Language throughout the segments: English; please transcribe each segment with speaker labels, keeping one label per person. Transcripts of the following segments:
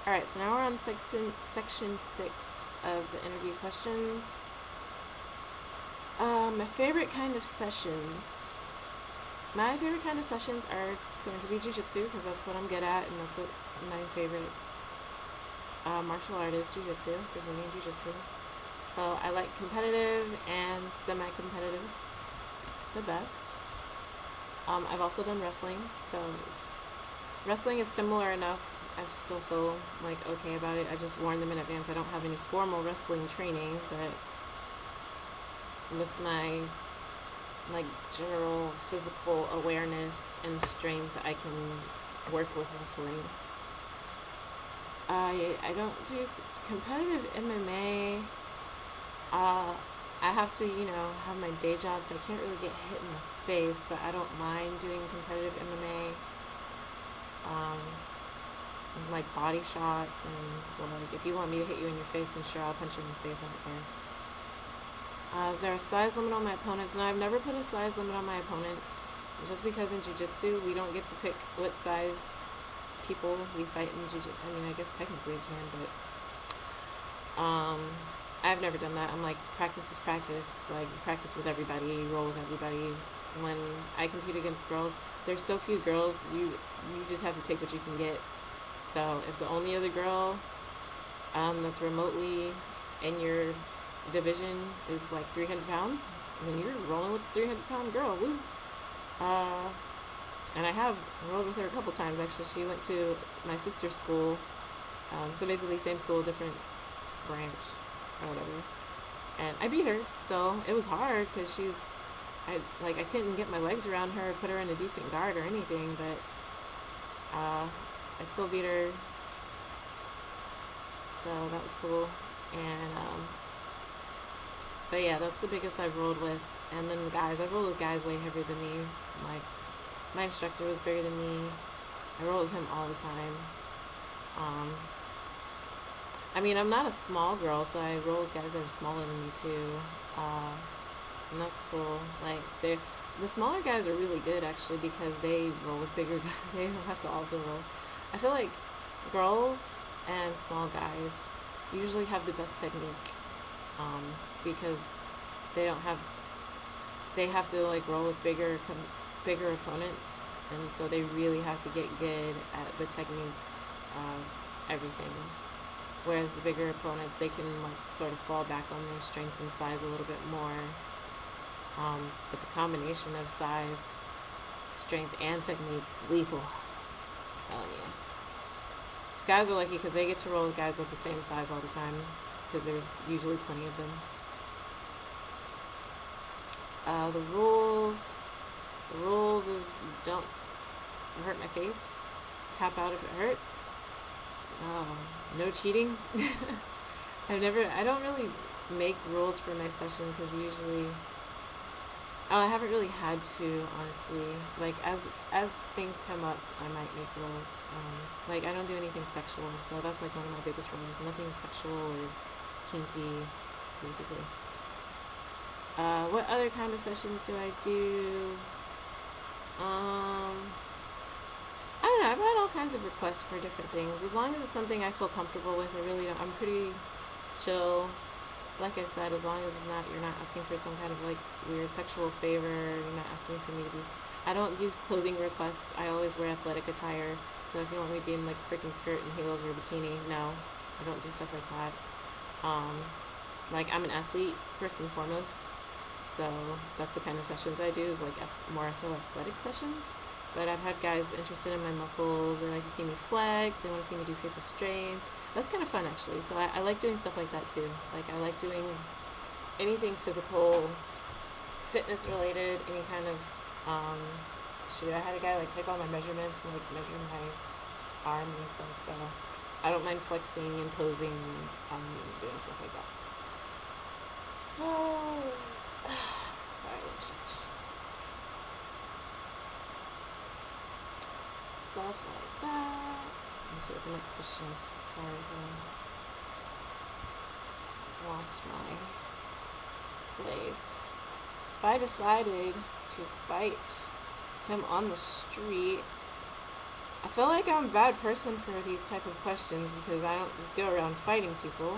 Speaker 1: Alright, so now we're on section 6 of the interview questions. My favorite kind of sessions. My favorite kind of sessions are going to be jujitsu because that's what I'm good at and that's what my favorite martial art is, jujitsu, Brazilian jiu-jitsu. So I like competitive and semi-competitive the best. I've also done wrestling, so wrestling is similar enough. I still feel like okay about it. I just warned them in advance. I don't have any formal wrestling training, but with my like general physical awareness and strength, I can work with wrestling. I don't do competitive MMA. I have to, have my day job, so I can't really get hit in the face, but I don't mind doing competitive MMA. Like body shots, and well, like if you want me to hit you in your face, then sure, I'll punch you in the face. I don't care. Is there a size limit on my opponents? No, I've never put a size limit on my opponents. Just because in jiu-jitsu, we don't get to pick what size people we fight in jiu-jitsu. I mean, I guess technically we can, but I've never done that. I'm like, practice is practice. Like, practice with everybody, you roll with everybody. When I compete against girls, there's so few girls, you just have to take what you can get. So if the only other girl that's remotely in your division is like 300 pounds, then you're rolling with a 300-pound girl. Woo! And I have rolled with her a couple times, actually. She went to my sister's school. So basically, same school, different branch, or whatever. And I beat her still. It was hard because I couldn't get my legs around her, put her in a decent guard or anything, but I still beat her. So that was cool. And, but yeah, that's the biggest I've rolled with. And then guys, I've rolled with guys way heavier than me. Like, my instructor was bigger than me. I roll with him all the time. I mean, I'm not a small girl, so I roll with guys that are smaller than me too. And that's cool. Like, the smaller guys are really good actually because they roll with bigger guys. They don't have to also roll. I feel like girls and small guys usually have the best technique because they have to like roll with bigger opponents, and so they really have to get good at the techniques of everything. Whereas the bigger opponents, they can like sort of fall back on their strength and size a little bit more. But the combination of size, strength, and technique is lethal. I'm telling you. Guys are lucky because they get to roll with guys with the same size all the time because there's usually plenty of them. The rules is don't hurt my face. Tap out if it hurts. No cheating. I don't really make rules for my session because usually, I haven't really had to, honestly. Like, as things come up, I might make rules. Like, I don't do anything sexual, so that's like one of my biggest rules. Nothing sexual or kinky, basically. What other kind of sessions do I do? I don't know. I've had all kinds of requests for different things. As long as it's something I feel comfortable with, I'm pretty chill. Like I said, as long as you're not asking for some kind of like weird sexual favor, you're not asking for me to be. I don't do clothing requests. I always wear athletic attire. So if you want me to be in like freaking skirt and heels or bikini, no, I don't do stuff like that. Like I'm an athlete first and foremost, so that's the kind of sessions I do, is like more so athletic sessions. But I've had guys interested in my muscles. They like to see me flex. They want to see me do feats of strength. That's kind of fun, actually. So I like doing stuff like that, too. Like, I like doing anything physical, fitness related, any kind of, I had a guy, like, take all my measurements and, like, measure my arms and stuff. So I don't mind flexing and posing and doing stuff like that. So, sorry, let me stretch. Stuff like that. Let me see what the next question is. Sorry, I lost my place. If I decided to fight him on the street, I feel like I'm a bad person for these type of questions because I don't just go around fighting people.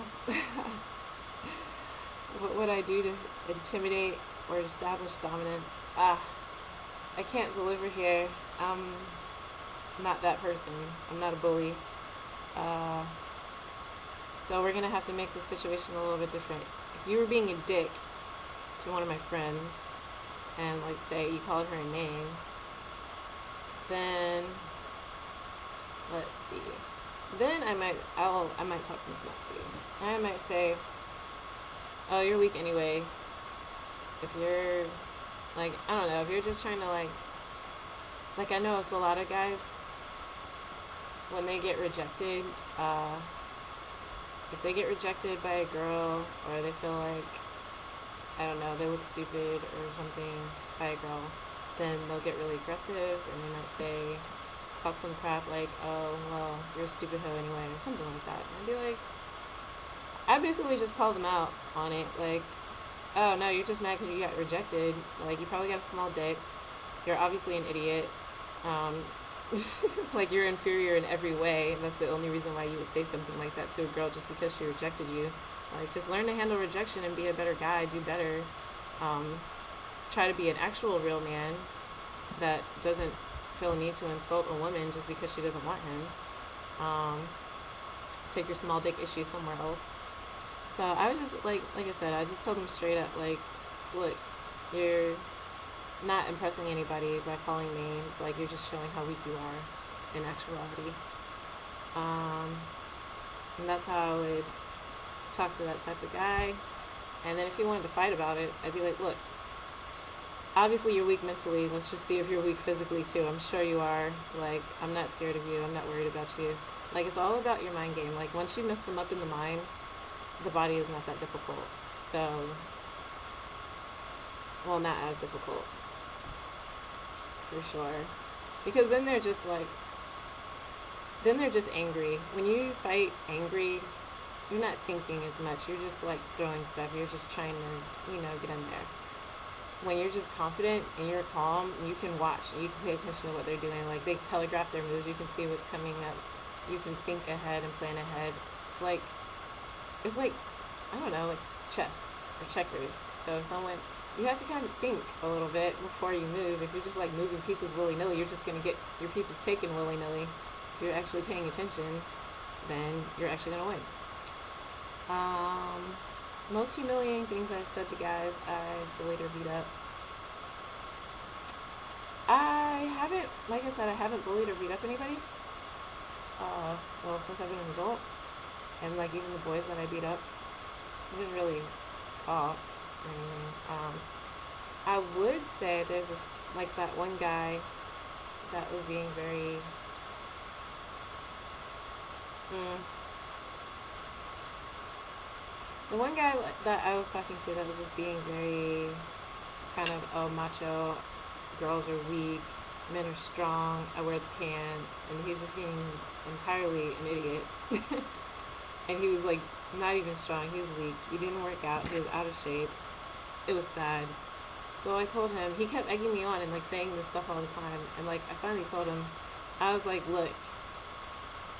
Speaker 1: What would I do to intimidate or establish dominance? I can't deliver here. I'm not that person. I'm not a bully. Uh, so we're gonna have to make the situation a little bit different. If you were being a dick to one of my friends and like say you called her a name, then let's see. Then I might talk some smack to you. I might say, oh, you're weak anyway. If you're like, I don't know, if you're just trying to like I know it's a lot of guys when they get rejected, if they get rejected by a girl or they feel like, I don't know, they look stupid or something by a girl, then they'll get really aggressive and they might say, talk some crap like, oh, well, you're a stupid hoe anyway, or something like that. And I'd be like, I basically just call them out on it, like, oh, no, you're just mad because you got rejected. Like, you probably got a small dick. You're obviously an idiot. Like, you're inferior in every way. That's the only reason why you would say something like that to a girl, just because she rejected you. Like, just learn to handle rejection and be a better guy, do better. Try to be an actual real man that doesn't feel a need to insult a woman just because she doesn't want him. Take your small dick issue somewhere else. So I was just like I said, I just told him straight up, like, look, you're not impressing anybody by calling names. Like, you're just showing how weak you are in actuality. And that's how I would talk to that type of guy. And then if he wanted to fight about it, I'd be like, look, obviously you're weak mentally. Let's just see if you're weak physically too. I'm sure you are. Like, I'm not scared of you. I'm not worried about you. Like, it's all about your mind game. Like, once you mess them up in the mind, the body is not that difficult. So, well, not as difficult, for sure. Because then they're just like, then they're just angry. When you fight angry, you're not thinking as much. You're just like throwing stuff. You're just trying to, get in there. When you're just confident and you're calm, you can watch and you can pay attention to what they're doing. Like, they telegraph their moves. You can see what's coming up. You can think ahead and plan ahead. It's like, I don't know, like chess or checkers. So you have to kind of think a little bit before you move. If you're just like moving pieces willy-nilly, you're just going to get your pieces taken willy-nilly. If you're actually paying attention, then you're actually going to win. Most humiliating things I've said to guys I bullied or beat up. I haven't, like I said, I haven't bullied or beat up anybody. Well, since I've been an adult. And like even the boys that I beat up, we didn't really talk or anything. I would say there's like that one guy that was being very the one guy that I was talking to that was just being very kind of macho, girls are weak, men are strong, I wear the pants, and he's just being entirely an idiot. And he was like not even strong, he was weak, he didn't work out, he was out of shape. It was sad. So I told him, he kept egging me on and like saying this stuff all the time, and like I finally told him, I was like, look,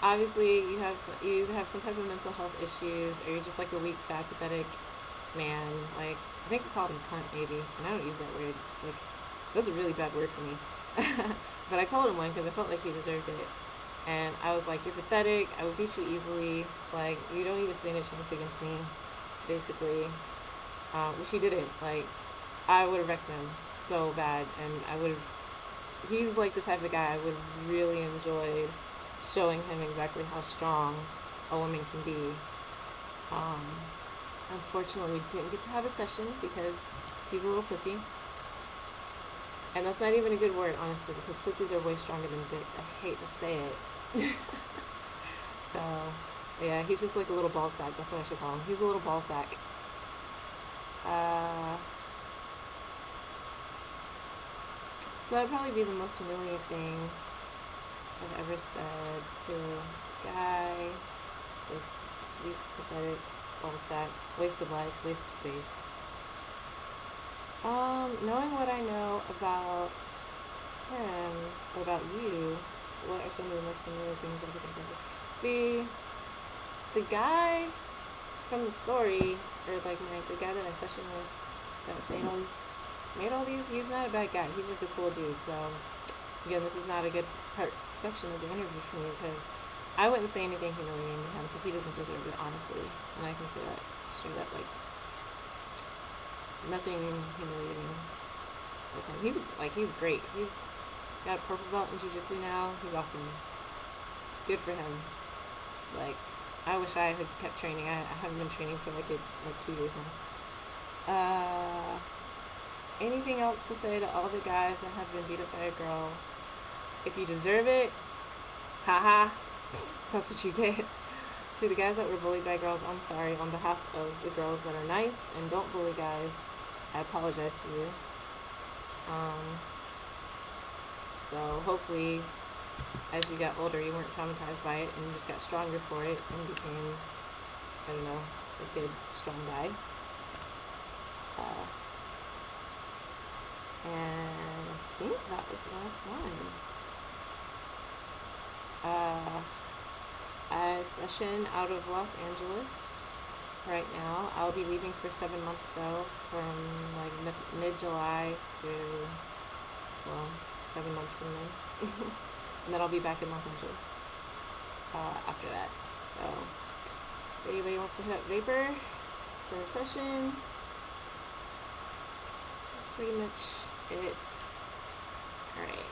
Speaker 1: obviously you have some type of mental health issues, or you're just like a weak, sad, pathetic man. Like, I think I called him cunt maybe, and I don't use that word. Like, that's a really bad word for me. But I called him one because I felt like he deserved it. And I was like, you're pathetic, I would beat you easily, like, you don't even stand a chance against me, basically. Which he didn't. Like, I would have wrecked him so bad, and he's like the type of guy I would really enjoy showing him exactly how strong a woman can be. Unfortunately, we didn't get to have a session because he's a little pussy. And that's not even a good word, honestly, because pussies are way stronger than dicks. I hate to say it. So, yeah, he's just like a little ball sack. That's what I should call him. He's a little ball sack. So that'd probably be the most humiliating thing I've ever said to a guy. Just weak, pathetic, ball sack, waste of life, waste of space. Knowing what I know about him, or about you, what are some of the most familiar things I can think of? See, the guy from the story, or like the guy that I sessioned with, that made all these. He's not a bad guy. He's like a cool dude. So again, this is not a good section of the interview for me because I wouldn't say anything humiliating to him because he doesn't deserve it, honestly. And I can say that straight up, like nothing humiliating with him. He's great. He's got a purple belt in jiu-jitsu now. He's awesome. Good for him. Like, I wish I had kept training. I haven't been training for like 2 years now. Anything else to say to all the guys that have been beat up by a girl? If you deserve it, haha, that's what you get. To the guys that were bullied by girls, I'm sorry. On behalf of the girls that are nice and don't bully guys, I apologize to you. So hopefully, as you got older, you weren't traumatized by it and you just got stronger for it and became, I don't know, a good, strong guy. And I think that was the last one. I session out of Los Angeles right now. I'll be leaving for 7 months though, from like mid-July through, well, 7 months from then. And then I'll be back in Los Angeles after that. So if anybody wants to hit up Vapor for a session, that's pretty much it. Alright.